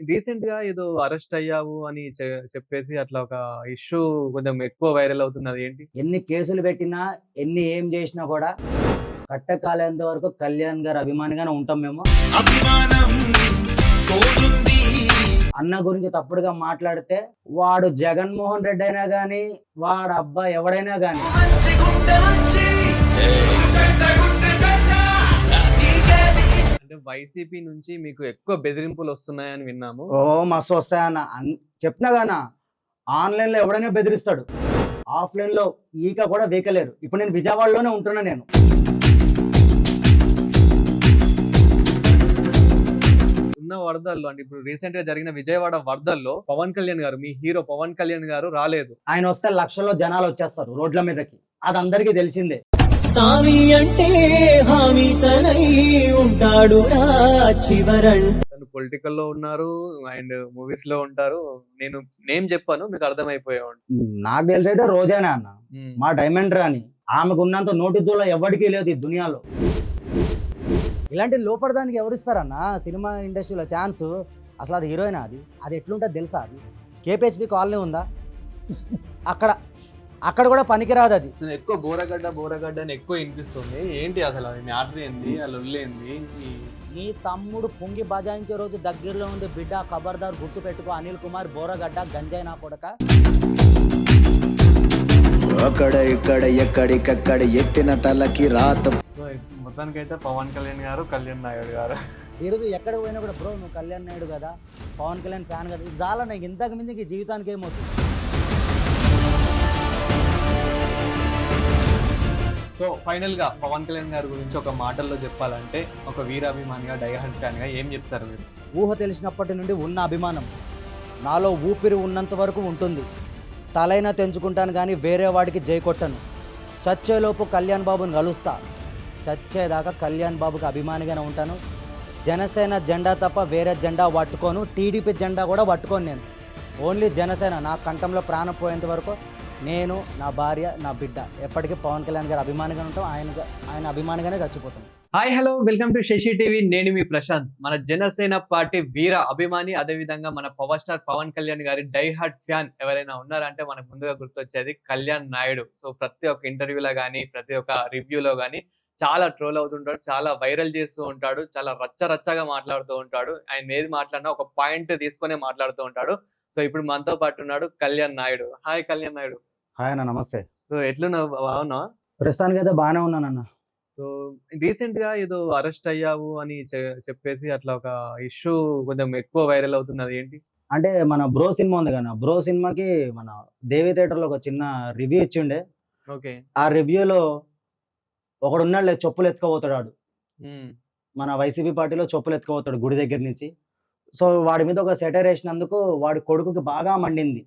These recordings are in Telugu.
రీసెంట్ గా ఏదో అరెస్ట్ అయ్యావు అని చెప్పేసి అట్లా ఒక ఇష్యూ కొంచెం ఎక్కువ వైరల్ అవుతుంది. అది ఏంటి? ఎన్ని కేసులు పెట్టినా, ఏం జేసినా గూడా కట్టకాలేంత వరకు కళ్యాణ్ గారి అభిమానిగానే ఉంటాం మేము. అభిమానం తోడుంది. అన్న గురించి తప్పుడుగా మాట్లాడితే వాడు జగన్మోహన్ రెడ్డి అయినా గాని, వాడి అబ్బా ఎవడైనా గాని మంచి గుండె మంచి చెడ్డ గుండె చెడ్డ నీకేది ఇష్టం? అంటే వైసీపీ నుంచి మీకు ఎక్కువ బెదిరింపులు వస్తున్నాయని విన్నాము. మస్తు వస్తాయన్న. చెప్తున్నా గాన ఆన్‌లైన్‌లో ఎవడైనా బెదిరిస్తాడు. ఆఫ్‌లైన్‌లో ఈక కూడా వీకలేరు. ఇప్పుడు నేను విజయవాడలోనే ఉంటున్నా నేను. ఉన్న వరదల్లో అంటే ఇప్పుడు రీసెంట్ గా జరిగిన విజయవాడ వరదల్లో పవన్ కళ్యాణ్ గారు, మీ హీరో పవన్ కళ్యాణ్ గారు రాలేదు. ఆయన వస్తే లక్షల్లో జనాలొచ్చేస్తారు రోడ్ల మీదకి. అది అందరికీ తెలిసిందే. సామి అంటే హామీ తనై ఉంటాడు రా చివరంట. తను పొలిటికల్ లో ఉన్నారు అండ్ మూవీస్ లో ఉంటారు. నేను నేమ్ చెప్పాను, మీకు అర్థమైపోయే ఉంటుంది. నాకు తెలిసైతే రోజానే అన్న. మా డైమండ్ రాణి. ఆమెకున్నంత నోటి దూల ఎవరికీ లేదు ఈ దునియాలో. ఇలాంటి లోపడదానికి ఎవరిస్తారన్న సినిమా ఇండస్ట్రీలో ఛాన్స్? అసలు అది హీరోయినా? అది ఎట్లుంటుంది తెలుసా? అది కేపీహెచ్పి కాలనీ ఉందా అక్కడ కూడా పనికిరాదు అది. ఎక్కువ బోరగడ్డ అని ఎక్కువ వినిపిస్తుంది. ఏంటి అసలు అది మ్యాటర్ ఏంది? ఆ లొల్లేంది? నీ తమ్ముడు పొంగి బజాయించే రోజు దగ్గరలో ఉంది బిడ్డ. ఖబర్దార్ గుర్తు పెట్టుకో. అనిల్ కుమార్ బోరగడ్డ గంజాయి నా కొడక. అక్కడ ఇక్కడ ఎక్కడికక్కడ ఎత్తిన తలకి రాత. మొత్తానికైతే పవన్ కళ్యాణ్ గారు, కళ్యాణ్ నాయుడు గారు ఈరోజు ఎక్కడికి పోయినా కూడా బ్రో నువ్వు కళ్యాణ్ నాయుడు కదా, పవన్ కళ్యాణ్ ఫ్యాన్ కదా, ఇది చాలా నాకు ఇంతకు మించి జీవితానికి ఏమవుతుంది. సో ఫైనల్ గా పవన్ కళ్యాణ్ గారి గురించి ఒక మాటల్లో చెప్పాలంటే, ఒక వీరాభిమానిగా, డైహార్డ్ ఫ్యాన్ గా ఏం చెప్తారు మీరు? ఊహ తెలిసినప్పటి నుండి ఉన్న అభిమానం నాలో ఊపిరి ఉన్నంత వరకు ఉంటుంది. తలైనా తెంచుకుంటాను కానీ వేరే వాడికి జై కొట్టను. చచ్చేలోపు కళ్యాణ్ బాబుని కలుస్తా. చచ్చేదాకా కళ్యాణ్ బాబుకి అభిమానిగానే ఉంటాను. జనసేన జెండా తప్ప వేరే జెండా పట్టుకోను. టీడీపీ జెండా కూడా పట్టుకోను. నేను ఓన్లీ జనసేన. నా కంఠంలో ప్రాణం పోయేంత వరకు నేను, నా భార్య, నా బిడ్డ ఎప్పటికీ పవన్ కళ్యాణ్ గారు అభిమానిగానే ఉంటాం. ఆయన అభిమానిగానే చచ్చిపోతాం. Hi hello, welcome to Shashi TV. నేను మీ ప్రశాంత్. మన జనసేన పార్టీ వీర అభిమాని, అదేవిధంగా మన పవర్ స్టార్ పవన్ కళ్యాణ్ గారి డైహార్డ్ ఫ్యాన్ ఎవరైనా ఉన్నారంటే మనకు ముందుగా గుర్తొచ్చేది కళ్యాణ్ నాయుడు. సో ప్రతి ఒక్క ఇంటర్వ్యూలో కానీ, ప్రతి ఒక్క రివ్యూలో కానీ చాలా ట్రోల్ అవుతుంటాడు, చాలా వైరల్ చేస్తూ ఉంటాడు, చాలా రచ్చరచ్చగా మాట్లాడుతూ ఉంటాడు. ఆయన ఏది మాట్లాడినా ఒక పాయింట్ తీసుకునే మాట్లాడుతూ ఉంటాడు. సో ఇప్పుడు మనతో పాటు ఉన్నాడు కళ్యాణ్ నాయుడు. హాయ్ కళ్యాణ్ నాయుడు. హాయ్ అన్న, నమస్తే. సో ఎట్లున్నావు? బాగున్నావా? ప్రస్తుతానికి అయితే బాగానే ఉన్నానన్న. సో రీసెంట్ గా ఏదో అరెస్ట్ అయ్యావు అని చెప్పేసి అట్లా ఒక ఇష్యూ కొంచెం ఎక్కువ వైరల్ అవుతుంది. అది ఏంటి? అంటే మన బ్రో సినిమా ఉంది కదా, బ్రో సినిమాకి మన దేవి థియేటర్లో ఒక చిన్న రివ్యూ ఇచ్చిండే. ఓకే. ఆ రివ్యూలో ఒకడున్నాడు, చెప్పులు ఎత్తుకోబోతాడు వాడు. ఉమ్, మన వైసీపీ పార్టీలో చెప్పులు ఎత్తుకోబోతాడు గుడి దగ్గర నుంచి. సో వాడి మీద ఒక సెటైర్ వేసినందుకు వాడి కొడుకుకి బాగా మండింది.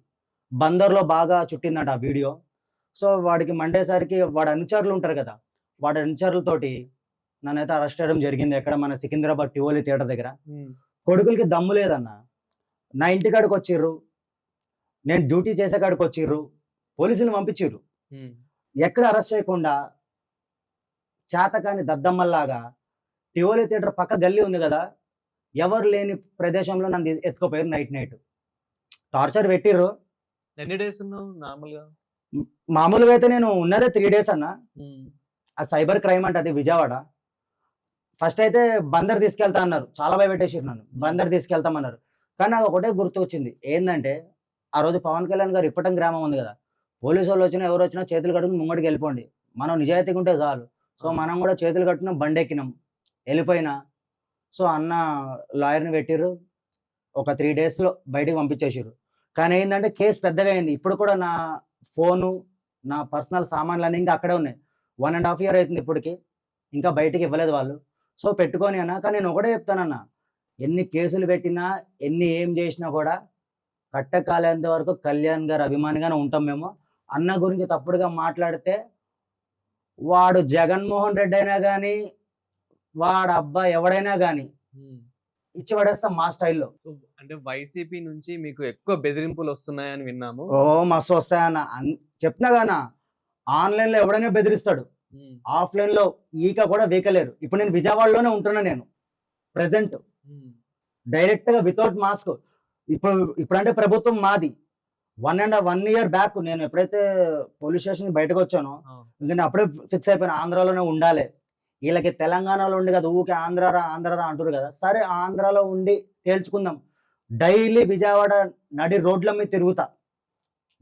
బందర్లో బాగా చుట్టిందట ఆ వీడియో. సో వాడికి మండేసరికి వాడి అనుచరులు ఉంటారు కదా, వాడి అనుచరులతోటి నన్నైతే అరెస్ట్ చేయడం జరిగింది. ఎక్కడ మన సికింద్రాబాద్ టివోలి థియేటర్ దగ్గర. ఉమ్, కొడుకులకి దమ్ము లేదన్న. నా ఇంటికాడికి వచ్చిర్రు, నేను డ్యూటీ చేసే కాడికి వచ్చిర్రు, పోలీసులు పంపించిర్రు. ఉమ్, ఎక్కడ అరెస్ట్ చేయకుండా చేతకాని దద్దమ్మల్లాగా టివోలి థియేటర్ పక్క గల్లీ ఉంది కదా, ఎవరు లేని ప్రదేశంలో నన్ను ఎత్తుకుపోయారు. నైట్ టార్చర్ పెట్టిర్రు. ఎన్ని డేస్ ఉన్నావు నార్మల్గా? మామూలుగా అయితే నేను ఉన్నదే 3 days అన్న. ఉమ్, ఆ సైబర్ క్రైమ్ అంటే అది విజయవాడ. ఫస్ట్ అయితే బందర్ తీసుకెళ్తా అన్నారు, చాలా భయపెట్టేసారు నన్ను. బందర్ తీసుకెళ్తామన్నారు. కానీ నాకు ఒకటే గుర్తు వచ్చింది, ఏంటంటే ఆ రోజు పవన్ కళ్యాణ్ గారు ఇప్పటం గ్రామం ఉంది కదా, పోలీసు వాళ్ళు వచ్చినా ఎవరు వచ్చినా చేతులు కట్టుకుని ముంగడికి వెళ్ళిపోండి, మనం నిజాయితీగా ఉంటే చాలు. సో మనం కూడా చేతులు కట్టుకున్నాం, బండెక్కినాం, వెళ్ళిపోయినా. సో అన్న లాయర్ని పెట్టిర్రు. ఒక 3 daysలో బయటికి పంపించేసారు. కానీ ఏంటంటే కేసు పెద్దగా అయింది. ఇప్పుడు కూడా నా ఫోను, నా పర్సనల్ సామాన్లు ఇంకా అక్కడే ఉన్నాయి. 1.5 year అవుతుంది ఇప్పటికి, ఇంకా బయటికి ఇవ్వలేదు వాళ్ళు. సో పెట్టుకొని అన్న. కానీ నేను ఒకటే చెప్తానన్న, ఎన్ని కేసులు పెట్టినా, ఏం చేసినా కూడా కట్టకాలేంత వరకు కళ్యాణ్ గారి అభిమానిగానే ఉంటాం మేము. అన్న గురించి తప్పుడుగా మాట్లాడితే వాడు జగన్మోహన్ రెడ్డి అయినా కానీ, వాడు అబ్బా ఎవడైనా కానీ ఉమ్. ఇచ్చి పడేస్తాం మా స్టైల్లో. సో అంటే వైసీపీ నుంచి మీకు ఎక్కువ బెదిరింపులు వస్తున్నాయని విన్నాము. మస్తు వస్తాయన్న. చెప్తున్నా గానా, ఆన్లైన్లో ఎవడైనా బెదిరిస్తాడు. ఉమ్, ఆఫ్లైన్లో ఈక కూడా వీకలేరు. ఇప్పుడు నేను విజయవాడలోనే ఉంటున్నా నేను ప్రెసెంట్. ఉమ్. డైరెక్ట్ గా వితౌట్ మాస్క్. ఇప్పుడంటే ప్రభుత్వం మాది. 1 ఇయర్ బ్యాక్ నేను ఎప్పుడైతే పోలీస్ స్టేషన్ బయటకు వచ్చానో, నేను అప్పుడే ఫిక్స్ అయిపోయాను ఆంధ్రాలోనే ఉండాలి. వీళ్ళకి తెలంగాణలో ఉండి కదా ఊకే ఆంధ్రారా ఆంధ్రారా అంటారు కదా, సరే ఆంధ్రాలో ఉండి తేల్చుకుందాం. డైలీ విజయవాడ నడి రోడ్ల మీద తిరుగుతా.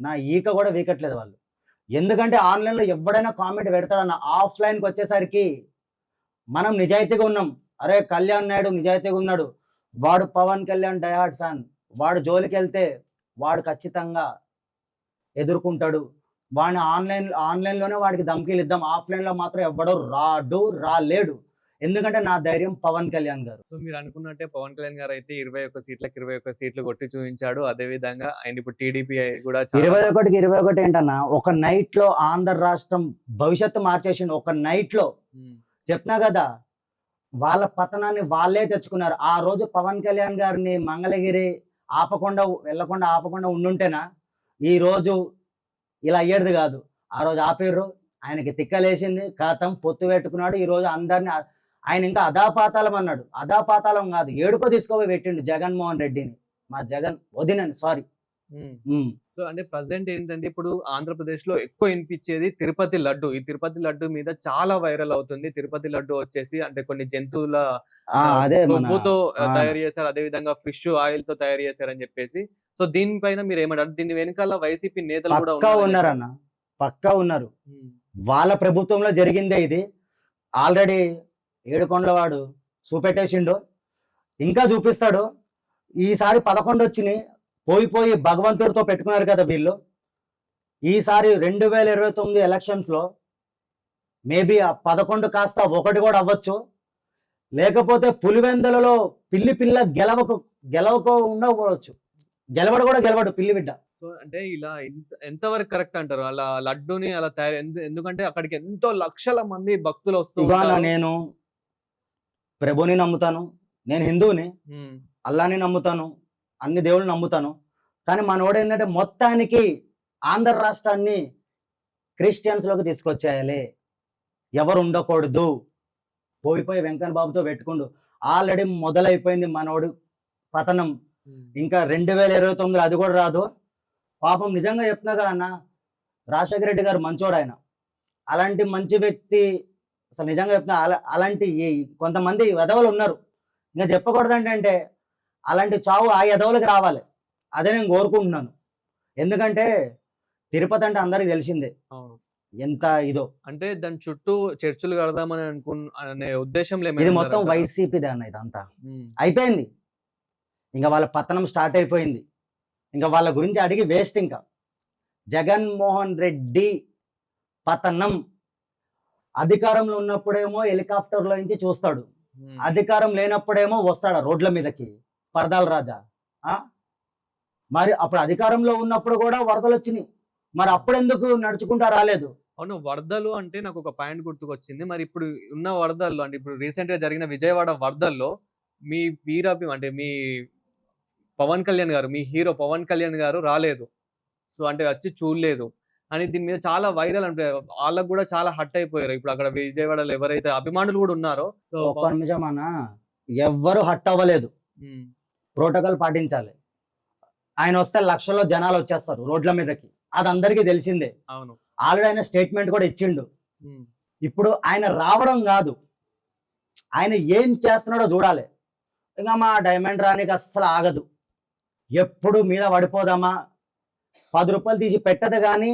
నా ఈక కూడా వీకట్లేదు వాళ్ళు. ఎందుకంటే ఆన్లైన్లో ఎవడైనా కామెంట్ పెడతాడన్న. ఆఫ్లైన్కి వచ్చేసరికి మనం నిజాయితీగా ఉన్నాం. అరే కళ్యాణ్ నాయుడు నిజాయితీగా ఉన్నాడు, వాడు పవన్ కళ్యాణ్ డైహార్డ్ ఫ్యాన్, వాడు జోలికి వెళ్తే వాడు ఖచ్చితంగా ఎదుర్కొంటాడు. వాడిని ఆన్లైన్లోనే వాడికి ధమ్కీలు ఇద్దాం, ఆఫ్లైన్లో మాత్రం ఎవడో రాలేడు. ఎందుకంటే నా ధైర్యం పవన్ కళ్యాణ్ గారు. సో మీరు అనుకున్నట్టే పవన్ కళ్యాణ్ గారు అయితే 21 సీట్లకు 21 సీట్లు కొట్టి చూపించాడు. అదే విధంగా ఆయన ఇప్పుడు టీడీపీ కూడా 21కి 21 ఏంటన్నా, ఒక నైట్ లో ఆంధ్ర రాష్ట్రం భవిష్యత్తు మార్చేసిండు. ఒక నైట్ లో చెప్తున్నా కదా, వాళ్ళ పతనాన్ని వాళ్ళే తెచ్చుకున్నారు. ఆ రోజు పవన్ కళ్యాణ్ గారిని మంగళగిరి వెళ్లకుండా ఆపకుండా ఉండుంటేనా ఈ రోజు ఇలా అయ్యేది కాదు. ఆ రోజు ఆపేర్రు, ఆయనకి తిక్కలేసింది, ఖాతం పొత్తు పెట్టుకున్నాడు. ఈ రోజు అందరిని ఆయన ఇంకా అధాపాతాళం అన్నాడు. అధాపాతాళం కాదు, ఏడుకో తీసుకోపోయి పెట్టిండు జగన్మోహన్ రెడ్డిని. మా జగన్ వదినండి, సారీ. సో అంటే ప్రజెంట్ ఏంటంటే ఇప్పుడు ఆంధ్రప్రదేశ్ లో ఎక్కువ వినిపించేది తిరుపతి లడ్డు. ఈ తిరుపతి లడ్డు మీద చాలా వైరల్ అవుతుంది. తిరుపతి లడ్డు వచ్చేసి అంటే కొన్ని జంతువుల కొవ్వుతో తయారు చేశారు, అదే విధంగా ఫిష్ ఆయిల్ తో తయారు చేశారని చెప్పేసి. సో దీనిపైన మీరు ఏమంటారు? దీని వెనకాల వైసీపీ నేతలు కూడా ఉన్నారన్న, పక్కా ఉన్నారు. వాళ్ళ ప్రభుత్వంలో జరిగిందే ఇది. ఆల్రెడీ ఏడుకొండలవాడు చూపెట్టేసిండు, ఇంకా చూపిస్తాడు. ఈసారి 11 వచ్చినాయి, పోయి భగవంతుడితో పెట్టుకున్నారు కదా వీళ్ళు. ఈసారి 2029 ఎలక్షన్స్ లో మేబీ ఆ 11 కాస్త 1 కూడా అవ్వచ్చు. లేకపోతే పులివెందులలో పిల్ల గెలవకో ఉండకపోవచ్చు. గెలవడు పిల్లి బిడ్డ. సో అంటే ఇలా ఎంతవరకు కరెక్ట్ అంటారు అలా లడ్డూని అలా తయారు? ఎందుకంటే అక్కడికి ఎంతో లక్షల మంది భక్తులు వస్తున్నారు. నేను ప్రభుని నమ్ముతాను, నేను హిందువుని, అల్లాని నమ్ముతాను, అన్ని దేవుళ్ళు నమ్ముతాను. కానీ మనోడు ఏంటంటే మొత్తానికి ఆంధ్ర రాష్ట్రాన్ని క్రిస్టియన్స్ లోకి తీసుకొచ్చేయాలి, ఎవరు ఉండకూడదు. పోయి వెంకన్న బాబుతో పెట్టుకుండు. ఆల్రెడీ మొదలైపోయింది మనోడు పతనం. ఇంకా 2029 అది కూడా రాదు. పాపం నిజంగా చెప్తున్నా కదా అన్న, రాజశేఖర రెడ్డి గారు మంచోడు. ఆయన అలాంటి మంచి వ్యక్తి. అసలు నిజంగా చెప్తున్నా, అలాంటి కొంతమంది వెధవలు ఉన్నారు. ఇంకా చెప్పకూడదంటే అలాంటి చావు ఆ ఎదవులకి రావాలి, అదే నేను కోరుకుంటున్నాను. ఎందుకంటే తిరుపతి అంటే అందరికి తెలిసిందే ఎంత ఇదో. అంటే దాని చుట్టూ చర్చిలు కడదామని అనే ఉద్దేశం లేదు. ఇది మొత్తం వైసీపీ దాన్ని, ఇదంతా అయిపోయింది. ఇంకా వాళ్ళ పతనం స్టార్ట్ అయిపోయింది. ఇంకా వాళ్ళ గురించి అడిగి వేస్ట్. ఇంకా జగన్మోహన్ రెడ్డి పతనం, అధికారంలో ఉన్నప్పుడేమో హెలికాప్టర్లో నుంచి చూస్తాడు, అధికారం లేనప్పుడేమో వస్తాడు రోడ్ల మీదకి పరదాల రాజా. మరి అప్పుడు అధికారంలో ఉన్నప్పుడు కూడా వరదలు వచ్చినాయి, మరి అప్పుడెందుకు నడుచుకుంటా రాలేదు? అవును, వరదలు అంటే నాకు ఒక పాయింట్ గుర్తుకొచ్చింది. మరి ఇప్పుడు ఉన్న వరదల్లో అంటే ఇప్పుడు రీసెంట్ గా జరిగిన విజయవాడ వరదల్లో మీ అంటే మీ పవన్ కళ్యాణ్ గారు, మీ హీరో పవన్ కళ్యాణ్ గారు రాలేదు. సో అంటే వచ్చి చూడలేదు అని దీని మీద చాలా వైరల్. అంటే వాళ్ళకు కూడా చాలా హట్ అయిపోయారు ఇప్పుడు అక్కడ విజయవాడలో ఎవరైతే అభిమానులు కూడా ఉన్నారో. సో ఒక్క నిమిషం అన్న, ఎవ్వరు హట్ అవ్వలేదు. ప్రోటోకాల్ పాటించాలి. ఆయన వస్తే లక్షల్లో జనాలు వచ్చేస్తారు రోడ్ల మీదకి, అది అందరికీ తెలిసిందే. అవును, ఆల్రెడీ ఆయన స్టేట్మెంట్ కూడా ఇచ్చిండు. ఇప్పుడు ఆయన రావడం కాదు, ఆయన ఏం చేస్తున్నాడో చూడాలి. ఇంకా మా డైమండ్ రానికి అస్సలు ఆగదు. ఎప్పుడు మీద పడిపోదామా, 10 రూపాయలు తీసి పెట్టదు కానీ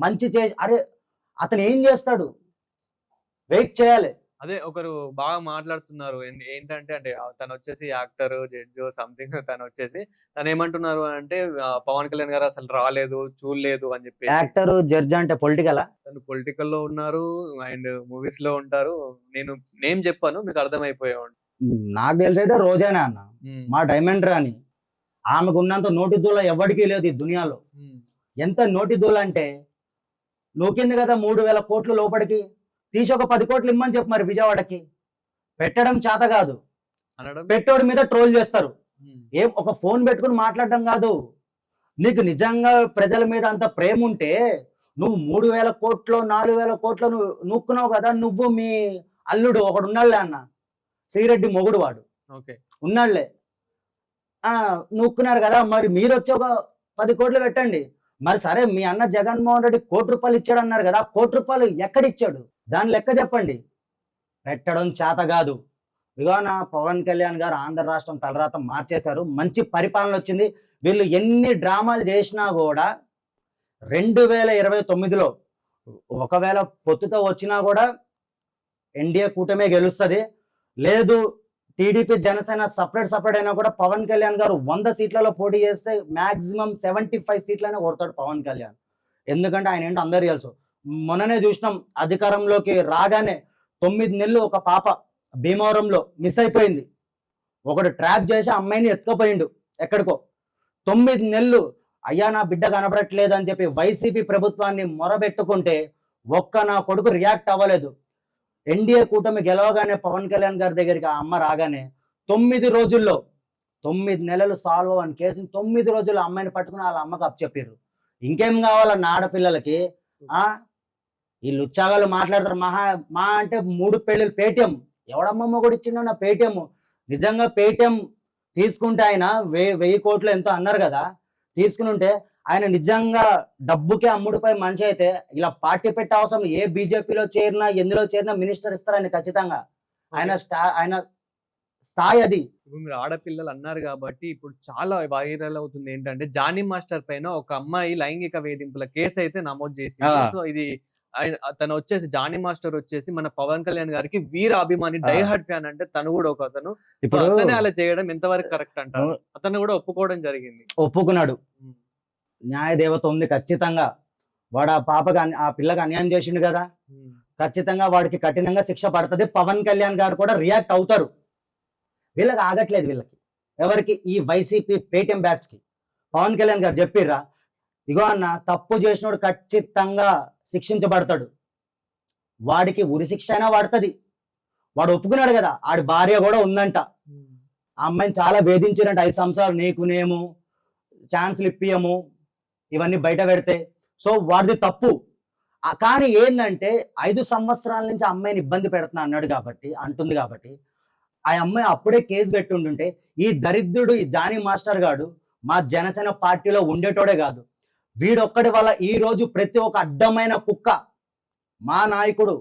మంచి చేసి, అరే అతను ఏం చేస్తాడు వెయిట్ చేయాలి. అదే ఒకరు బాగా మాట్లాడుతున్నారు ఏంటంటే, అంటే తను వచ్చేసి యాక్టర్ జడ్జో సంథింగ్, తను వచ్చేసి తను ఏమంటున్నారు అంటే పవన్ కళ్యాణ్ గారు అసలు రాలేదు, చూడలేదు అని చెప్పి. యాక్టర్ జడ్జ్ అంటే పొలిటికల్, తను పొలిటికల్ లో ఉన్నారు అండ్ మూవీస్ లో ఉంటారు. నేను నేమ్ చెప్పాను, మీకు అర్థమైపోయాడు. నాకు తెలిసి అయితే రోజేనా అన్న, మా డైమండ్ రాని ఆమెకు ఉన్నంత నోటి దూల ఎవరికీ లేదు ఈ దునియాలో. ఎంత నోటి దూల అంటే, నూకింది కదా 3,000 కోట్లు లోపలికి, తీసి ఒక 10 కోట్లు ఇమ్మని చెప్పు మరి విజయవాడకి. పెట్టడం చేత కాదు, పెట్టోడి మీద ట్రోల్ చేస్తారు. ఏం ఒక ఫోన్ పెట్టుకుని మాట్లాడడం కాదు. నీకు నిజంగా ప్రజల మీద అంత ప్రేమ ఉంటే నువ్వు 3,000 కోట్లు 4,000 కోట్లు నువ్వు నూక్కున్నావు కదా. నువ్వు మీ అల్లుడు ఒకడు ఉన్నాళ్లే అన్న, శ్రీరెడ్డి మొగుడు, వాడు ఉన్నాళ్లే, నూక్కున్నారు కదా, మరి మీరు వచ్చి ఒక 10 కోట్లు పెట్టండి. మరి సరే మీ అన్న జగన్మోహన్ రెడ్డి ₹1 ఇచ్చాడు అన్నారు కదా, ₹1 ఎక్కడిచ్చాడు? దాని లెక్క చెప్పండి. పెట్టడం చేత కాదు. ఇగో నా పవన్ కళ్యాణ్ గారు ఆంధ్ర రాష్ట్రం తలరాత మార్చేశారు. మంచి పరిపాలన వచ్చింది. వీళ్ళు ఎన్ని డ్రామాలు చేసినా కూడా 2029లో ఒకవేళ పొత్తుతో వచ్చినా కూడా ఎన్డీఏ కూటమే గెలుస్తుంది. లేదు టీడీపీ జనసేన సపరేట్ అయినా కూడా పవన్ కళ్యాణ్ గారు 100 సీట్లలో పోటీ చేస్తే మాక్సిమం 75 సీట్లైనా కొడతాడు పవన్ కళ్యాణ్. ఎందుకంటే ఆయన ఏంటో అందరు తెలుసు. మొన్ననే చూసినాం, అధికారంలోకి రాగానే 9 నెలలు ఒక పాప భీమవరంలో మిస్ అయిపోయింది. ఒకడు ట్రాప్ చేసి అమ్మాయిని ఎత్తుకుపోయిండు ఎక్కడికో. 9 నెలలు అయ్యా నా బిడ్డ కనబడట్లేదు అని చెప్పి వైసీపీ ప్రభుత్వాన్ని మొరబెట్టుకుంటే నా కొడుకు రియాక్ట్ అవ్వలేదు. ఎన్డీఏ కూటమి గెలవగానే పవన్ కళ్యాణ్ గారి దగ్గరికి ఆ అమ్మ రాగానే 9 రోజుల్లో 9 నెలలు సాల్వ్ అవ్వని కేసుని 9 రోజుల్లో అమ్మాయిని పట్టుకుని వాళ్ళ అమ్మకి అప్పచెప్పారు. ఇంకేం కావాలన్న ఆడపిల్లలకి? ఈ లుచ్చాగాలు మాట్లాడతారు. మా అంటే 3 పెళ్ళిళ్ళు పేటిఎం. ఎవడమ్మమ్మ కూడా ఇచ్చిండో నా పేటిఎం. నిజంగా పేటిఎం తీసుకుంటే ఆయన 1000 కోట్లు ఎంతో అన్నారు కదా, తీసుకుని ఉంటే ఆయన నిజంగా డబ్బుకే అమ్ముడుపై మనిషి అయితే ఇలా పార్టీ పెట్టే అవసరం. ఏ బీజేపీలో చేరినా ఎందులో చేరినా మినిస్టర్ ఇస్తారు ఆయన ఖచ్చితంగా. ఆయన స్థాయి అది. ఇప్పుడు మీరు ఆడపిల్లలు అన్నారు కాబట్టి ఇప్పుడు చాలా వైరల్ అవుతుంది ఏంటంటే, జానీ మాస్టర్ పైన ఒక అమ్మాయి లైంగిక వేధింపుల కేసు అయితే నమోదు చేసింది. సో ఇది తను వచ్చేసి జానీ మాస్టర్ వచ్చేసి మన పవన్ కళ్యాణ్ గారికి వీర అభిమాని, డైహార్డ్ ఫ్యాన్. అంటే తను కూడా ఒక అతను. ఇప్పుడు అతనే అలా చేయడం ఎంతవరకు కరెక్ట్ అంటారు? అతను కూడా ఒప్పుకోవడం జరిగింది. ఒప్పుకున్నాడు. న్యాయ దేవత ఉంది ఖచ్చితంగా. వాడు ఆ పిల్లకి అన్యాయం చేసిండు కదా, ఖచ్చితంగా వాడికి కఠినంగా శిక్ష పడుతుంది. పవన్ కళ్యాణ్ గారు కూడా రియాక్ట్ అవుతారు. వీళ్ళకి ఆగట్లేదు. వీళ్ళకి ఎవరికి? ఈ వైసీపీ పేటిఎం బ్యాచ్ కి పవన్ కళ్యాణ్ గారు చెప్పిర్రా, ఇగో అన్న తప్పు చేసినోడు ఖచ్చితంగా శిక్షించబడతాడు. వాడికి ఉరి శిక్ష అయినా పడుతుంది. వాడు ఒప్పుకున్నాడు కదా, ఆడి భార్య కూడా ఉందంట. ఆ అమ్మాయిని చాలా వేధించారంట. 5 సంవత్సరాలు నీకు నేము ఛాన్స్లు ఇప్పియము, ఇవన్నీ బయట పెడితే. సో వాడిది తప్పు. కానీ ఏంటంటే 5 సంవత్సరాల నుంచి అమ్మాయిని ఇబ్బంది పెడుతున్నా అన్నాడు కాబట్టి, అంటుంది కాబట్టి ఆ అమ్మాయి అప్పుడే కేసు పెట్టుంటుంటే ఈ దరిద్రుడు ఈ జానీ మాస్టర్ గాడు మా జనసేన పార్టీలో ఉండేటోడే కాదు. వీడొక్కడి వల్ల ఈ రోజు ప్రతి ఒక్క అడ్డమైన కుక్క మా నాయకుడు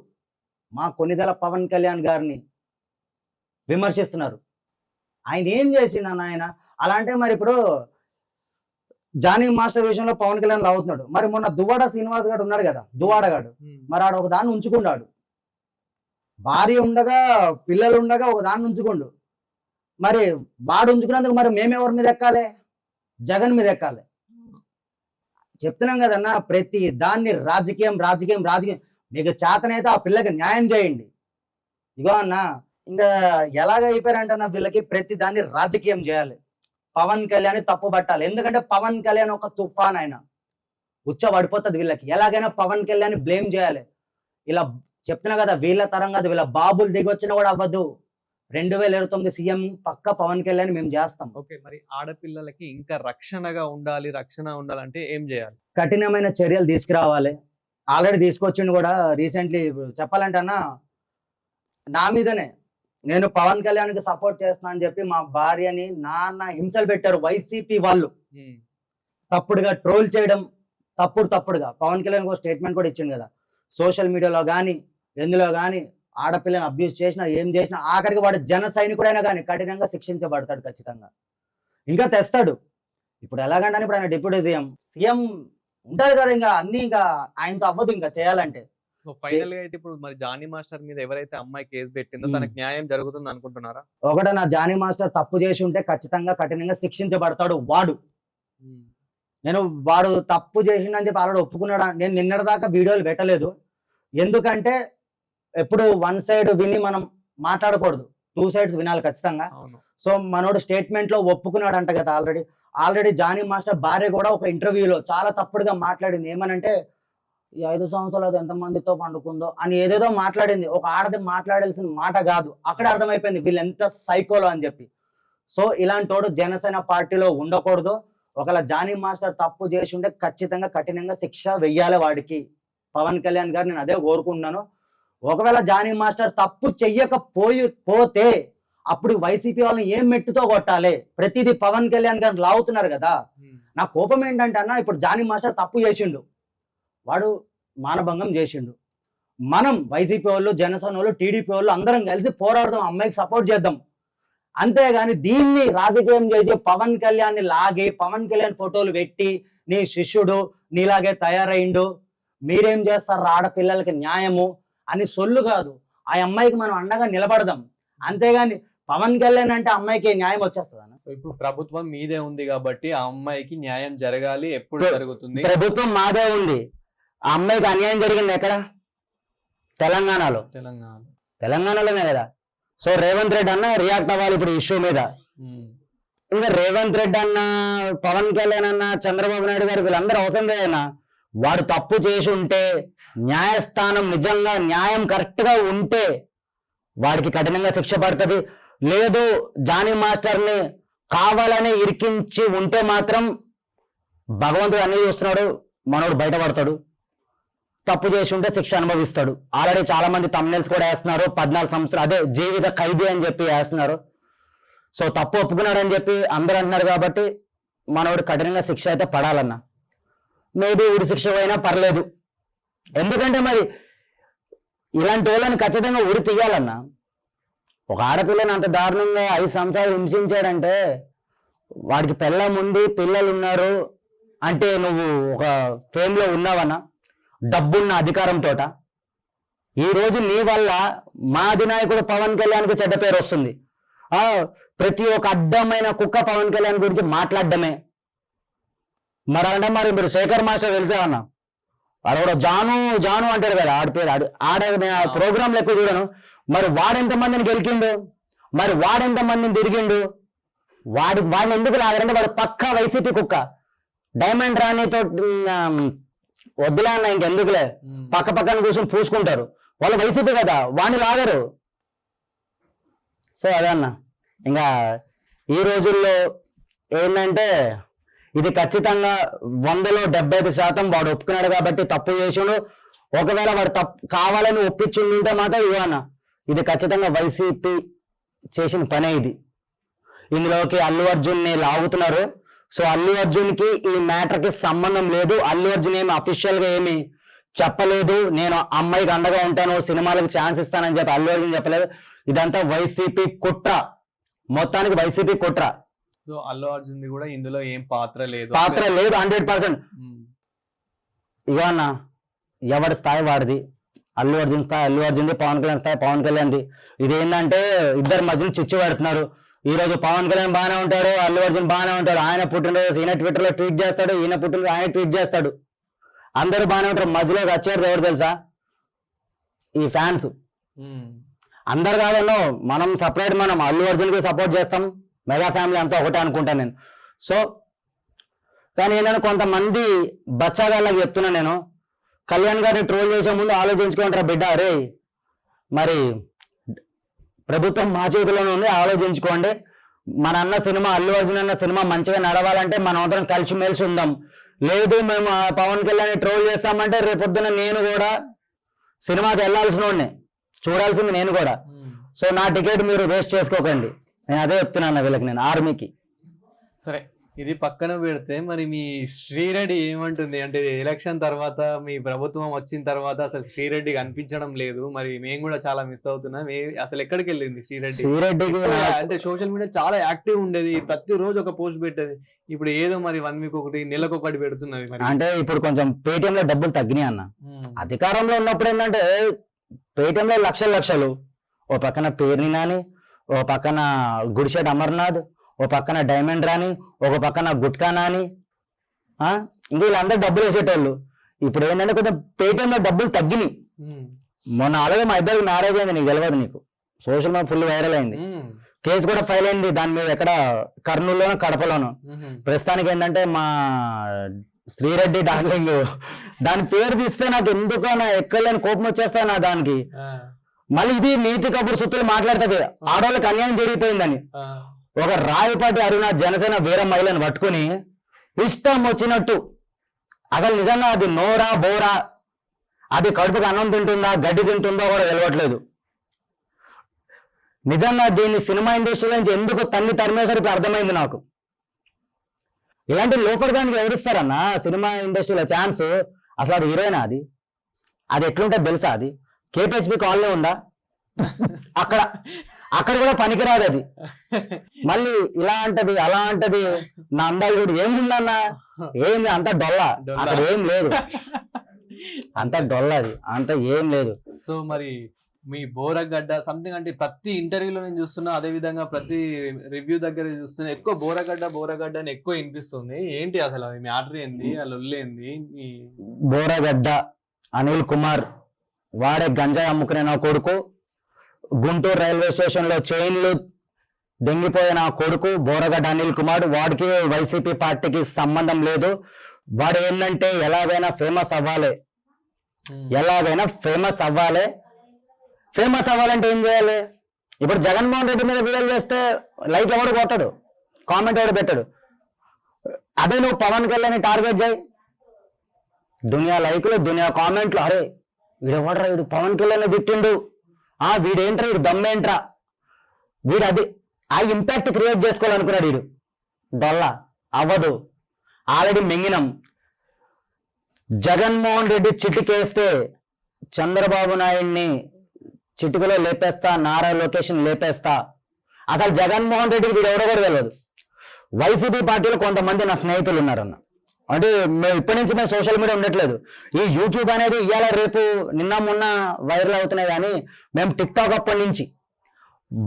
మా కొనిదెల పవన్ కళ్యాణ్ గారిని విమర్శిస్తున్నారు. ఆయన ఏం చేసిండు ఆయన? అలా అంటే మరి ఇప్పుడు జానీ మాస్టర్ విషయంలో పవన్ కళ్యాణ్ అవుతున్నాడు. మరి మొన్న దువ్వాడ శ్రీనివాస్ గారు ఉన్నాడు కదా, దువ్వాడగాడు, మరి ఆడ ఒక దాన్ని ఉంచుకున్నాడు. భార్య ఉండగా పిల్లలు ఉండగా ఒక దాన్ని ఉంచుకోండు. మరి వాడు ఉంచుకున్నందుకు మరి మేమెవరి మీద ఎక్కాలి? జగన్ మీద ఎక్కాలి. చెప్తున్నాం కదన్న, ప్రతి దాన్ని రాజకీయం. మీకు చేతనైతే ఆ పిల్లకి న్యాయం చేయండి. ఇగో అన్న, ఇంకా ఎలాగ అయిపోయారంటే వీళ్ళకి ప్రతి దాన్ని రాజకీయం చేయాలి. పవన్ కళ్యాణ్ తప్పు పట్టాలి. ఎందుకంటే పవన్ కళ్యాణ్ ఒక తుఫాన్. ఆయన ఉచ్చ పడిపోతుంది వీళ్ళకి. ఎలాగైనా పవన్ కళ్యాణ్ బ్లేమ్ చేయాలి. ఇలా చెప్తున్నా కదా, వీళ్ళ తరం కాదు, వీళ్ళ బాబులు దిగొచ్చినా కూడా అవ్వదు. 2029 సీఎం పక్క పవన్ కళ్యాణ్ మేము చేస్తాం. ఓకే, మరి ఆడపిల్లలకి ఇంకా రక్షణ ఉండాలంటే ఏం చేయాలి? కఠినమైన చర్యలు తీసుకురావాలి. ఆల్రెడీ తీసుకొచ్చిండు కూడా రీసెంట్లీ. చెప్పాలంటే అన్న, నా మీదనే నేను పవన్ కళ్యాణ్ కి సపోర్ట్ చేస్తున్నా అని చెప్పి మా భార్యని నాన్న హింసలు పెట్టారు వైసీపీ వాళ్ళు. తప్పుడుగా ట్రోల్ చేయడం, తప్పుడుగా పవన్ కళ్యాణ్ ఒక స్టేట్మెంట్ కూడా ఇచ్చింది కదా, సోషల్ మీడియాలో కానీ ఎందులో కానీ ఆడపిల్లని అబ్యూస్ చేసినా ఏం చేసినా ఆఖరికి వాడు జన సైనికుడైనా కానీ కఠినంగా శిక్షించబడతాడు ఖచ్చితంగా. ఇంకా తెస్తాడు. ఇప్పుడు ఎలాగంటే ఇప్పుడు ఆయన డిప్యూటీ సీఎం ఉంటారు కదా, ఇంకా అన్ని ఇంకా ఆయనతో అవ్వదు ఇంకా చేయాలంటే. ఫైనల్ గా అయితే ఇప్పుడు మరి జానీ మాస్టర్ మీద ఎవరైతే అమ్మాయి కేసు పెట్టిందో తనకు న్యాయం జరుగుతుంది అనుకుంటున్నారా? ఒకటే, నా జానీ మాస్టర్ తప్పు చేసి ఉంటే ఖచ్చితంగా కఠినంగా శిక్షించబడతాడు వాడు. వాడు తప్పు చేసిండని చెప్పి ఆల్రెడీ ఒప్పుకున్నాడు. నేను నిన్నటిదాకా వీడియోలు పెట్టలేదు. ఎందుకంటే ఎప్పుడు 1 సైడ్ విని మనం మాట్లాడకూడదు, 2 సైడ్స్ వినాలి ఖచ్చితంగా. సో మనోడు స్టేట్మెంట్ లో ఒప్పుకున్నాడు అంట కదా ఆల్రెడీ జానీ మాస్టర్ భార్య కూడా ఒక ఇంటర్వ్యూలో చాలా తప్పుడుగా మాట్లాడింది. ఏమనంటే ఈ 5 సంవత్సరాలు ఎంతమందితో పండుకుందో అని ఏదేదో మాట్లాడింది. ఒక ఆడది మాట్లాడాల్సిన మాట కాదు. అక్కడ అర్థమైపోయింది వీళ్ళు ఎంత సైకోలో అని చెప్పి. సో ఇలాంటోడు జనసేన పార్టీలో ఉండకూడదు. ఒకవేళ జానీ మాస్టర్ తప్పు చేసి ఉంటే ఖచ్చితంగా కఠినంగా శిక్ష వెయ్యాలి వాడికి. పవన్ కళ్యాణ్ గారు నేను అదే కోరుకుంటున్నాను. ఒకవేళ జానీ మాస్టర్ తప్పు చెయ్యకపోతే అప్పుడు వైసీపీ వాళ్ళని ఏం మెట్టుతో కొట్టాలి, ప్రతిదీ పవన్ కళ్యాణ్ గారిని లాగుతున్నారు కదా. నా కోపం ఏంటంటే అన్న, ఇప్పుడు జానీ మాస్టర్ తప్పు చేసిండు, వాడు మానభంగం చేసిండు. మనం వైసీపీ వాళ్ళు, జనసేన వాళ్ళు, టీడీపీ వాళ్ళు అందరం కలిసి పోరాడదాం, అమ్మాయికి సపోర్ట్ చేద్దాం. అంతేగాని దీన్ని రాజకీయం చేసి పవన్ కళ్యాణ్ ని లాగి, పవన్ కళ్యాణ్ ఫోటోలు పెట్టి నీ శిష్యుడు నీలాగే తయారైండు, మీరేం చేస్తారు ఆడపిల్లలకి న్యాయము అని సొల్లు కాదు. ఆ అమ్మాయికి మనం అండగా నిలబడదాం. అంతేగాని పవన్ కళ్యాణ్ అంటే అమ్మాయికి న్యాయం వచ్చేస్తుంది అన్న. ఇప్పుడు ప్రభుత్వం మీదే ఉంది కాబట్టి ఆ అమ్మాయికి న్యాయం జరగాలి. ఎప్పుడు జరుగుతుంది? ప్రభుత్వం మాదే ఉంది. ఆ అమ్మాయికి అన్యాయం జరిగింది ఎక్కడ? తెలంగాణలోనే కదా. సో రేవంత్ రెడ్డి అన్న రియాక్ట్ అవ్వాలి ఇప్పుడు ఇష్యూ మీద. ఇంకా రేవంత్ రెడ్డి అన్న, పవన్ కళ్యాణ్ అన్న, చంద్రబాబు నాయుడు గారు వీళ్ళందరూ అవసరం లేదన్నా. వాడు తప్పు చేసి ఉంటే, న్యాయస్థానం నిజంగా న్యాయం కరెక్ట్ గా ఉంటే వాడికి కఠినంగా శిక్ష పడుతుంది. లేదు జానీ మాస్టర్ని కావాలని ఇరికించి ఉంటే మాత్రం భగవంతుడు అన్ని చూస్తున్నాడు, మనోడు బయటపడతాడు. తప్పు చేసి ఉంటే శిక్ష అనుభవిస్తాడు. ఆల్రెడీ చాలా మంది తమ్నెల్స్ కూడా వేస్తున్నారు, 14 సంవత్సరాలు అదే జీవిత ఖైదీ అని చెప్పి వేస్తున్నారు. సో తప్పు ఒప్పుకున్నాడని చెప్పి అందరూ అంటున్నారు కాబట్టి మనోడు కఠినంగా శిక్ష అయితే పడాలన్న. మేబీ ఉరి శిక్ష అయినా పర్లేదు. ఎందుకంటే మరి ఇలాంటి వాళ్ళని ఖచ్చితంగా ఉరి తీయాలన్నా. ఒక ఆడపిల్లని అంత దారుణంగా 5 సంవత్సరాలు హింసించాడంటే, వాడికి పెళ్ళం ఉంది, పిల్లలు ఉన్నారు అంటే నువ్వు ఒక ఫేమ్ లో ఉన్నావన్నా, డబ్బున్న అధికారంతో. ఈ రోజు నీ వల్ల మా అధినాయకుడు పవన్ కళ్యాణ్కి చెడ్డ పేరు వస్తుంది. ప్రతి ఒక్క అడ్డమైన కుక్క పవన్ కళ్యాణ్ గురించి మాట్లాడడమే. మరి మీరు శేఖర్ మాస్టర్ తెలిసావన్నా, వాడు కూడా జాను జాను అంటాడు కదా, ఆడి పేరు ఆడ ప్రోగ్రాంలు ఎక్కువ చూడను. మరి వాడెంతమందిని గెలికిండు, మరి వాడెంతమందిని తిరిగిండు, వాడిని ఎందుకు లాగారంటే వాడు పక్కా వైసీపీ కుక్క. డైమండ్ రాణితో వద్దులే అన్న, ఇంకెందుకులే, పక్క పక్కన కూర్చొని పూసుకుంటారు. వాళ్ళు వైసీపీ కదా, వాడిని లాగరు. సో అదే అన్న, ఇంకా ఈ రోజుల్లో ఏంటంటే ఇది ఖచ్చితంగా 100లో 75% వాడు ఒప్పుకున్నాడు కాబట్టి తప్పు చేసిండు. ఒకవేళ వాడు తప్పు కావాలని ఒప్పించుంటే మాత్రం ఇవన్న, ఇది ఖచ్చితంగా వైసీపీ చేసిన పనే ఇది. ఇందులోకి అల్లు అర్జున్ని లాగుతున్నారు. సో అల్లు అర్జున్కి ఈ మ్యాటర్కి సంబంధం లేదు. అల్లు అర్జున్ ఏమి అఫీషియల్ గా ఏమి చెప్పలేదు, నేను అమ్మాయికి అండగా ఉంటాను, సినిమాలకు ఛాన్స్ ఇస్తానని చెప్పి అల్లు అర్జున్ చెప్పలేదు. ఇదంతా వైసీపీ కుట్ర, మొత్తానికి వైసీపీ కుట్ర. సో అల్లు అర్జున్ కూడా ఇందులో ఏం పాత్ర లేదు 100%. ఇక అన్న, ఎవరి స్థాయి వాడిది. అల్లు అర్జున్ స్థాయి అల్లు అర్జున్ది, పవన్ కళ్యాణ్ స్థాయి పవన్ కళ్యాణ్ది. ఇదేంటంటే ఇద్దరు మధ్యలో చిచ్చు పెడుతున్నారు. ఈ రోజు పవన్ కళ్యాణ్ బాగానే ఉంటాడు, అల్లు అర్జున్ బాగానే ఉంటాడు. ఆయన పుట్టినరోజు ఈయన ట్విట్టర్ లో ట్వీట్ చేస్తాడు, ఈయన పుట్టినరోజు ఆయన ట్వీట్ చేస్తాడు. అందరూ బాగానే ఉంటారు. మధ్యలో చచ్చేవాడు ఎవరు తెలుసా? ఈ ఫ్యాన్స్. అందరు కాదన్నో, మనం సపరేట్, మనం అల్లు అర్జున్ కి సపోర్ట్ చేస్తాం, మెగా ఫ్యామిలీ అంతా ఒకటే అనుకుంటాను నేను. సో కానీ ఏంటంటే కొంతమంది బచ్చాగాళ్ళకి చెప్తున్నా నేను, కళ్యాణ్ గారిని ట్రోల్ చేసే ముందు ఆలోచించుకుంటారా బిడ్డ, అరే మరి ప్రభుత్వం మా చేతిలోనే ఉంది, ఆలోచించుకోండి. మన అన్న సినిమా, అల్లు అర్జున్ అన్న సినిమా మంచిగా నడవాలంటే మనం అందరం కలిసిమెలిసి ఉందాం. లేదు మేము పవన్ కళ్యాణ్ ట్రోల్ చేస్తామంటే రేపొద్దున నేను కూడా సినిమాకి వెళ్ళాల్సిన వాడిని, చూడాల్సింది నేను కూడా. సో నా టికెట్ మీరు వేస్ట్ చేసుకోకండి, నేను అదే చెప్తున్నాను వీళ్ళకి, నేను ఆర్మీకి. సరే, ఇది పక్కన పెడితే మరి మీ శ్రీరెడ్డి ఏమంటుంది అంటే, ఎలక్షన్ తర్వాత మీ ప్రభుత్వం వచ్చిన తర్వాత అసలు శ్రీరెడ్డి కనిపించడం లేదు, మరి మేము కూడా చాలా మిస్ అవుతున్నాం. అసలు ఎక్కడికి వెళ్ళింది శ్రీరెడ్డి? అంటే సోషల్ మీడియా చాలా యాక్టివ్ ఉండేది, ప్రతిరోజు ఒక పోస్ట్ పెట్టేది. ఇప్పుడు ఏదో మరి 1 వీక్ ఒకటి, నెలకు ఒకటి పెడుతున్నది. మరి అంటే ఇప్పుడు కొంచెం పేటిఎం లో డబ్బులు తగ్గినాయి అన్న. అధికారంలో ఉన్నప్పుడు ఏంటంటే పేటిఎం లో లక్షలు, ఓ పక్కన పేర్ని నాని, ఓ పక్కన గుడిశెట్ అమర్నాథ్, ఓ పక్కన డైమండ్ రాని, ఒక పక్కన గుట్కా నాని, ఇంకా వీళ్ళందరూ డబ్బులు వేసేటోళ్ళు. ఇప్పుడు ఏంటంటే కొంచెం పేటిఎంలో డబ్బులు తగ్గినాయి. మొన్న అలాగే మా ఇద్దరికి మ్యారేజ్ అయింది, నీకు తెలియదు, నీకు సోషల్ మీడియా ఫుల్ వైరల్ అయింది. కేసు కూడా ఫైల్ అయింది దాని మీద, ఎక్కడ కర్నూలులోనో కడపలోనో. ప్రస్తుతానికి ఏంటంటే మా శ్రీరెడ్డి డార్లింగ్, దాని పేరు తీస్తే నాకు ఎందుకో నా ఎక్కలేని కోపం వచ్చేస్తా నా దానికి. మళ్ళీ ఇది నీతి కబుర్ సుత్తులు మాట్లాడుతుంది, ఆడవాళ్ళకి అన్యాయం జరిగిపోయిందని. ఒక రాయపాటి అరుణ జనసేన వీర మహిళను పట్టుకుని ఇష్టం వచ్చినట్టు, అసలు నిజంగా అది నోరా బోరా, అది కడుపుకి అన్నం తింటుందా గడ్డి తింటుందో కూడా తెలియట్లేదు. నిజంగా దీన్ని సినిమా ఇండస్ట్రీ నుంచి ఎందుకు తన్ని తరిమేశారు ఇప్పుడు అర్థమైంది నాకు. ఇలాంటి లోపల దానికి ఎవరిస్తారన్నా సినిమా ఇండస్ట్రీలో ఛాన్స్? అసలు అది హీరోయినా? అది ఎట్లుంటుంది తెలుసా? అది కేపీహెచ్పి కాల్లో ఉందా? అక్కడ కూడా పనికిరాదు అది. మళ్ళీ ఇలా అంటది అలా అంటది. నా అందాలు కూడా ఏముందన్నా, ఏం అంత డొల్లా, అక్కడ ఏం లేదు, అంత డొల్ల, అది అంత ఏం లేదు. సో మరి మీ బోరగడ్డ సంథింగ్ అంటే ప్రతి ఇంటర్వ్యూలో నేను చూస్తున్నా, అదే విధంగా ప్రతి రివ్యూ దగ్గర చూస్తున్నా, ఎక్కువ బోరగడ్డ అని ఎక్కువ వినిపిస్తుంది. ఏంటి అసలు అది మ్యాటర్ ఏంది, ఆ లొల్లి ఏంది? బోరగడ్డ అనిల్ కుమార్ వాడే గంజాయి అమ్ముకునే నా కొడుకు, గుంటూరు రైల్వే స్టేషన్ లో చైన్లు దెంగిపోయిన నా కొడుకు బోరగడ్డ అనిల్ కుమార్. వాడికి వైసీపీ పార్టీకి సంబంధం లేదు. వాడు ఏంటంటే ఎలాగైనా ఫేమస్ అవ్వాలి, ఎలాగైనా ఫేమస్ అవ్వాలి. ఫేమస్ అవ్వాలంటే ఏం చేయాలి? ఇప్పుడు జగన్మోహన్ రెడ్డి మీద వీడియోలు చేస్తే లైక్ ఎవడు కొట్టడు, కామెంట్ ఎవడు పెట్టడు. అదే నువ్వు పవన్ కళ్యాణ్ టార్గెట్ చేయి, దునియా లైకులు, దునియా కామెంట్లు. అరే వీడు ఎవడరా, వీడు పవన్ కళ్యాణ్ తిట్టిండు, వీడేంట్రా, వీడు దమ్మేంట్రా, వీడు అది ఆ ఇంపాక్ట్ క్రియేట్ చేసుకోవాలనుకున్నాడు. వీడు డొల్లా అవ్వదు, ఆల్రెడీ మింగినం. జగన్మోహన్ రెడ్డి చిటికేస్తే చంద్రబాబు నాయుడిని చిటికలో లేపేస్తా, నారా లొకేషన్ లేపేస్తా. అసలు జగన్మోహన్ రెడ్డికి వీడు ఎవరో కూడా తెలియదు. వైసీపీ పార్టీలో కొంతమంది నా స్నేహితులు ఉన్నారన్న, అంటే మేము ఇప్పటి నుంచి మేము సోషల్ మీడియా ఉండట్లేదు. ఈ యూట్యూబ్ అనేది ఇవాళ రేపు నిన్న మొన్న వైరల్ అవుతున్నాయి, కానీ మేము టిక్ టాక్ అప్పటి నుంచి.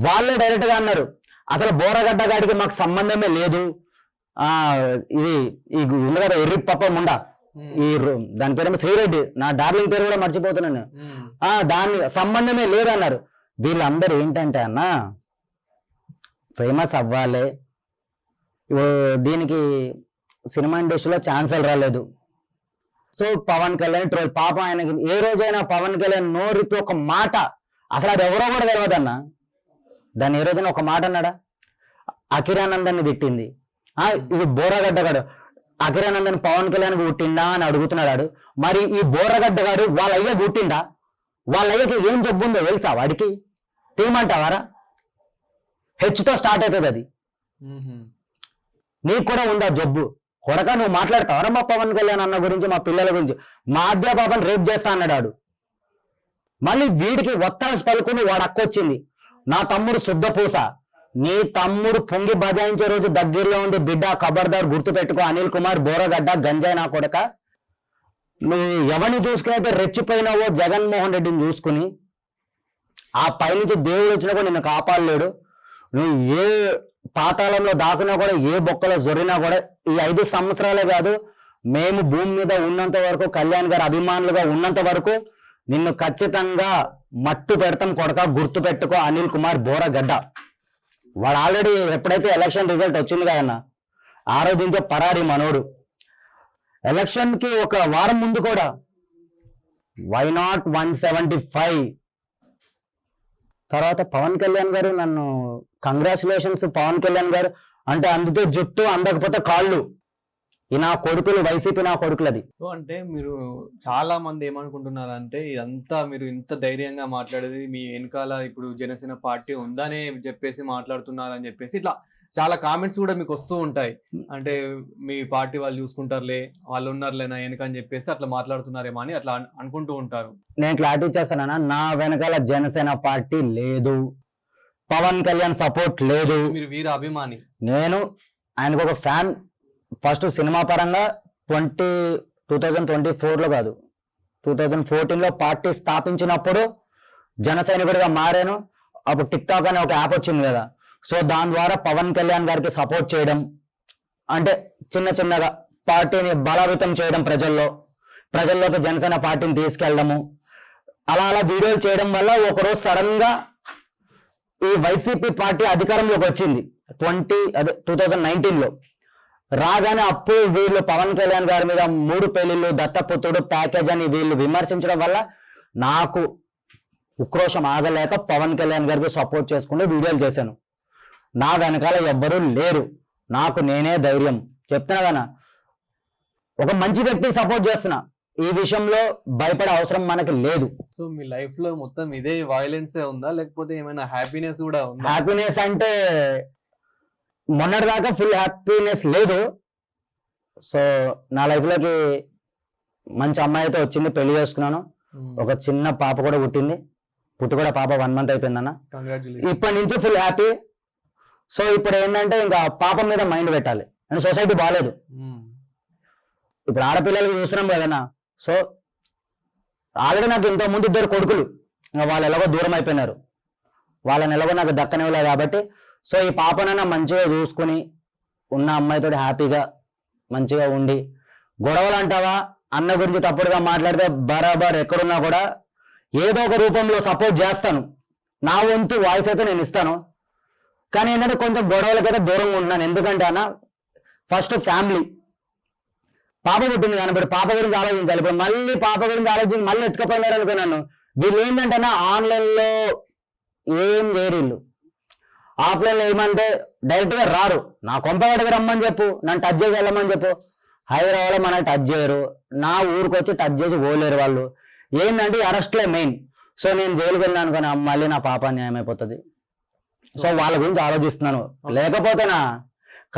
వాళ్ళే డైరెక్ట్ గా అన్నారు, అసలు బోరగడ్డ గాడికి మాకు సంబంధమే లేదు, ఇది ఈ ఉంది కదా ఎర్రి పప్ప ముండా, ఈ దాని పేరేమో శ్రీరెడ్డి, నా డార్లింగ్ పేరు కూడా మర్చిపోతున్నాను, దాని సంబంధమే లేదన్నారు. వీళ్ళందరూ ఏంటంటే అన్న ఫేమస్ అవ్వాలి, దీనికి సినిమా ఇండస్ట్రీలో ఛాన్సులు రాలేదు. So Pawan Kalyan troll. పాప ఆయనకి ఏ రోజైనా పవన్ కళ్యాణ్ నోరిపి ఒక మాట, అసలు అది ఎవరో కూడా తెలియదన్న, దాన్ని ఏ రోజైనా ఒక మాట అన్నాడా? అఖిరానందాన్ని తిట్టింది. ఇది బోరగడ్డగాడు అఖిరానందన్ పవన్ కళ్యాణ్ పుట్టిండా అని అడుగుతున్నాడు. మరి ఈ బోరగడ్డగాడు వాళ్ళ అయ్య పుట్టిండా? వాళ్ళ అయ్యకి ఏం జబ్బు ఉందో తెలుసా వాడికి? తీయమంటావారా? హెచ్తో స్టార్ట్ అవుతుంది అది. నీకు కూడా ఉందా జబ్బు? కొడక నువ్వు మాట్లాడతావరా మా పవన్ కళ్యాణ్ అన్న గురించి, మా పిల్లల గురించి? మా అద్య పాపని రేప్ చేస్తా అన్నాడు. మళ్ళీ వీడికి ఒత్తాసి పలుకుని వాడు అక్కొచ్చింది, నా తమ్ముడు శుద్ధపూస, నీ తమ్ముడు పొంగి బజాయించే రోజు దగ్గరలో ఉంది బిడ్డ, ఖబర్దార్ గుర్తు పెట్టుకో. అనిల్ కుమార్ బోరగడ్డ గంజాయి నా కొడక. నువ్వు ఎవరిని చూసుకుని అయితే రెచ్చిపోయినావో జగన్మోహన్ రెడ్డిని చూసుకుని, ఆ పైనుంచి దేవుడు వచ్చినా కూడా నిన్ను కాపాడలేడు. నువ్వు ఏ పాతాళంలో దాకున్నా కూడా, ఏ బొక్కలో జొరినా కూడా, ఈ 5 సంవత్సరాలే కాదు, మేము భూమి మీద ఉన్నంత వరకు, కళ్యాణ్ గారి అభిమానులుగా ఉన్నంత వరకు నిన్ను ఖచ్చితంగా మట్టు పెడతాం కొడక, గుర్తు పెట్టుకో. అనిల్ కుమార్ బోరగడ్డ వాడు ఆల్రెడీ ఎప్పుడైతే ఎలక్షన్ రిజల్ట్ వచ్చింది కదన్న, ఆరోధించే పరారి మనోడు. ఎలక్షన్ కి ఒక వారం ముందు కూడా వై నాట్ 175 తర్వాత పవన్ కళ్యాణ్ గారు నన్ను కంగ్రాచులేషన్స్ పవన్ కళ్యాణ్ గారు అంటే, అందితే జుట్టు అందకపోతే కాళ్ళు, ఈ నా కొడుకులు వైసీపీ నా కొడుకులది. సో అంటే మీరు చాలా మంది ఏమనుకుంటున్నారు అంటే, ఇదంతా మీరు ఇంత ధైర్యంగా మాట్లాడేది మీ వెనకాల ఇప్పుడు జనసేన పార్టీ ఉందనే చెప్పేసి మాట్లాడుతున్నారని చెప్పేసి ఇట్లా చాలా కామెంట్స్ కూడా మీకు వస్తూ ఉంటాయి. అంటే మీ పార్టీ వాళ్ళు చూసుకుంటారులే, వాళ్ళు ఉన్నారులే నా వెనక అని చెప్పేసి అట్లా మాట్లాడుతున్నారేమో అని అట్లా అనుకుంటూ ఉంటారు. నేను క్లారిటీ చేస్తానా, నా వెనకాల జనసేన పార్టీ లేదు, పవన్ కళ్యాణ్ సపోర్ట్ లేదు. మీరు వీర అభిమాని. నేను ఆయనకు ఒక ఫ్యాన్. ఫస్ట్ సినిమా పరంగా 2024లో కాదు 2014లో పార్టీ స్థాపించినప్పుడు జన సైనికుడిగా మారాను. అప్పుడు టిక్ టాక్ అనే ఒక యాప్ వచ్చింది కదా, సో దాని ద్వారా పవన్ కళ్యాణ్ గారికి సపోర్ట్ చేయడం, అంటే చిన్న చిన్నగా పార్టీని బలోపేతం చేయడం, ప్రజల్లోకి జనసేన పార్టీని తీసుకెళ్ళడము, అలా అలా వీడియోలు చేయడం వల్ల ఒకరోజు సడన్ గా ఈ వైసీపీ పార్టీ అధికారంలోకి వచ్చింది 2019లో. రాగానే అప్పుడు వీళ్ళు పవన్ కళ్యాణ్ గారి మీద 3 పెళ్లిళ్ళు, దత్తపుత్రుడు ప్యాకేజ్ అని వీళ్ళు విమర్శించడం వల్ల నాకు ఉక్రోషం ఆగలేక పవన్ కళ్యాణ్ గారికి సపోర్ట్ చేసుకుంటూ వీడియోలు చేశాను. నా వెనకాల ఎవ్వరూ లేరు, నాకు నేనే ధైర్యం చెప్తున్నా కదా. ఒక మంచి వ్యక్తికి సపోర్ట్ చేస్తున్నా, ఈ విషయంలో భయపడే అవసరం మనకి లేదు. సో మీ లైఫ్ లో మొత్తం ఇదే వైలెన్స్ ఉందా, లేకపోతే ఏమైనా హ్యాపీనెస్ కూడా ఉందా? హ్యాపీనెస్ అంటే మొన్నటిదాకా ఫుల్ హ్యాపీనెస్ లేదు. సో నా లైఫ్ లోకి మంచి అమ్మాయి అయితే వచ్చింది, పెళ్లి చేసుకున్నాను. ఒక చిన్న పాప కూడా పుట్టింది, పుట్టి కూడా పాప 1 month అయిపోయిందన్న. కంగ్రాచులేషన్. ఇప్పటి నుంచి ఫుల్ హ్యాపీ. సో ఇప్పుడు ఏంటంటే ఇంకా పాప మీద మైండ్ పెట్టాలి, అండ్ సొసైటీ బాగాలేదు. ఇప్పుడు ఆడపిల్లలకి చూస్తున్నాం కదన్నా. సో ఆల్రెడీ నాకు ఇంతకు ముందు 2 కొడుకులు, ఇంకా వాళ్ళు ఎలాగో దూరం అయిపోయినారు, వాళ్ళని ఎలాగో నాకు దక్కనివ్వలేదు. కాబట్టి సో ఈ పాపనైనా మంచిగా చూసుకుని ఉన్న అమ్మాయితో హ్యాపీగా మంచిగా ఉండి, గొడవలు అంటావా అన్న గురించి తప్పుడుగా మాట్లాడితే బరాబర్ ఎక్కడున్నా కూడా ఏదో ఒక రూపంలో సపోర్ట్ చేస్తాను. నా వంతు వాయిస్ అయితే నేను ఇస్తాను. కానీ ఏంటంటే కొంచెం గొడవలకైతే దూరంగా ఉంటున్నాను. ఎందుకంటే అన్న ఫస్ట్ ఫ్యామిలీ, పాప పుట్టింది కానీ ఇప్పుడు పాప గురించి ఆలోచించాలి. ఇప్పుడు మళ్ళీ పాప గురించి ఆలోచించి మళ్ళీ ఎత్తుకపోయినారు అనుకున్నాను. వీళ్ళు ఏంటంటే అన్న ఆన్లైన్లో ఏం చేయరు, వీళ్ళు ఆఫ్లైన్లో ఏమంటే డైరెక్ట్గా రారు. నా కొంపగడికి రమ్మని చెప్పు, నన్ను టచ్ చేసి వెళ్ళమని చెప్పు. హైదరాబాద్లో మనకి టచ్ చేయరు, నా ఊరికి వచ్చి టచ్ చేసి పోలేరు వాళ్ళు. ఏంటంటే అరెస్ట్లే మెయిన్. సో నేను జైలుకి వెళ్ళాను కానీ మళ్ళీ నా పాప న్యాయం అయిపోతుంది. సో వాళ్ళ గురించి ఆలోచిస్తున్నాను. లేకపోతేనా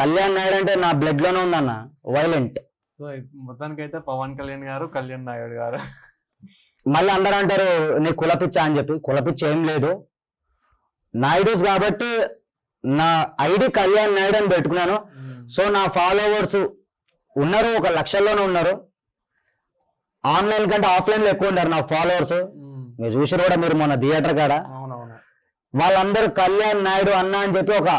కళ్యాణ్ నాయుడు అంటే నా బ్లడ్ లోనే ఉందన్న, వైలెంట్. సో మొత్తానికి అయితే పవన్ కళ్యాణ్ గారు, కళ్యాణ్ నాయుడు గారు. మళ్ళీ అందరూ అంటారు నీ కులపిచ్చా అని చెప్పి. కులపిచ్చ ఏం లేదు, నాయుడుస్ కాబట్టి నా ఐడి కళ్యాణ్ నాయుడు అని పెట్టుకున్నాను. సో నా ఫాలోవర్స్ ఉన్నారు, 1 లక్షల్లోనే ఉన్నారు. ఆన్లైన్ కంటే ఆఫ్లైన్ లో ఎక్కువ ఉన్నారు నా ఫాలోవర్స్. మీరు చూసారు కూడా, మీరు మొన్న థియేటర్ కాడ వాళ్ళందరూ కళ్యాణ్ నాయుడు అన్న అని చెప్పి ఒక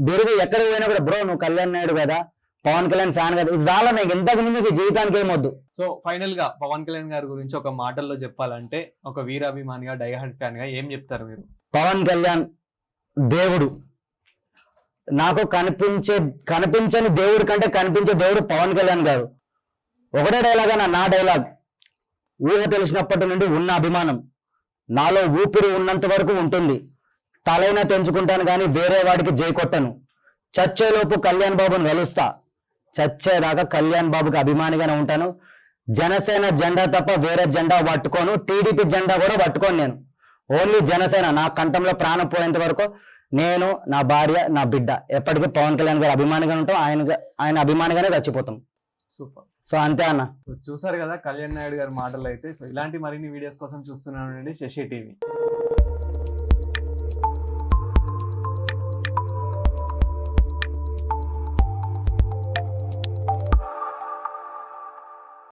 బిరుదు ఎక్కడికి పోయినా కూడా, బ్రో నువ్వు కళ్యాణ్ నాయుడు కదా, పవన్ కళ్యాణ్ ఫ్యాన్ కదా, ఇది చాలా నీకు ఇంతకు ముందు జీవితానికి ఏమొద్దు. సో ఫైనల్ గా పవన్ కళ్యాణ్ గారి గురించి ఒక మాటల్లో చెప్పాలంటే, ఒక వీరాభిమానిగా, డైహార్డ్ ఫ్యాన్ గా ఏం చెప్తారు మీరు? పవన్ కళ్యాణ్ దేవుడు. నాకు కనిపించని దేవుడి కంటే కనిపించే దేవుడు పవన్ కళ్యాణ్ గారు. ఒకటే డైలాగ్ అన్న, నా డైలాగ్. ఊహ తెలిసినప్పటి నుండి ఉన్న అభిమానం నాలో ఊపిరి ఉన్నంత వరకు ఉంటుంది. తలైనా తెంచుకుంటాను కానీ వేరే వాడికి జై కొట్టను. చచ్చేలోపు కళ్యాణ్ బాబుని కలుస్తా, చచ్చేదాకా కళ్యాణ్ బాబుకి అభిమానిగానే ఉంటాను. జనసేన జెండా తప్ప వేరే జెండా పట్టుకోను, టీడీపీ జెండా కూడా పట్టుకోను. నేను ఓన్లీ జనసేన. నా కంఠంలో ప్రాణం పోయేంత వరకు నేను, నా భార్య, నా బిడ్డ ఎప్పటికీ పవన్ కళ్యాణ్ గారు అభిమానిగానే ఉంటాం. ఆయన అభిమానిగానే చచ్చిపోతాం. సూపర్. సో అంతే అన్న. చూసారు కదా కళ్యాణ్ నాయుడు గారి మాటలు అయితే. సో ఇలాంటి మరిన్ని వీడియోస్ కోసం చూస్తున్నాను శశి టీవీ.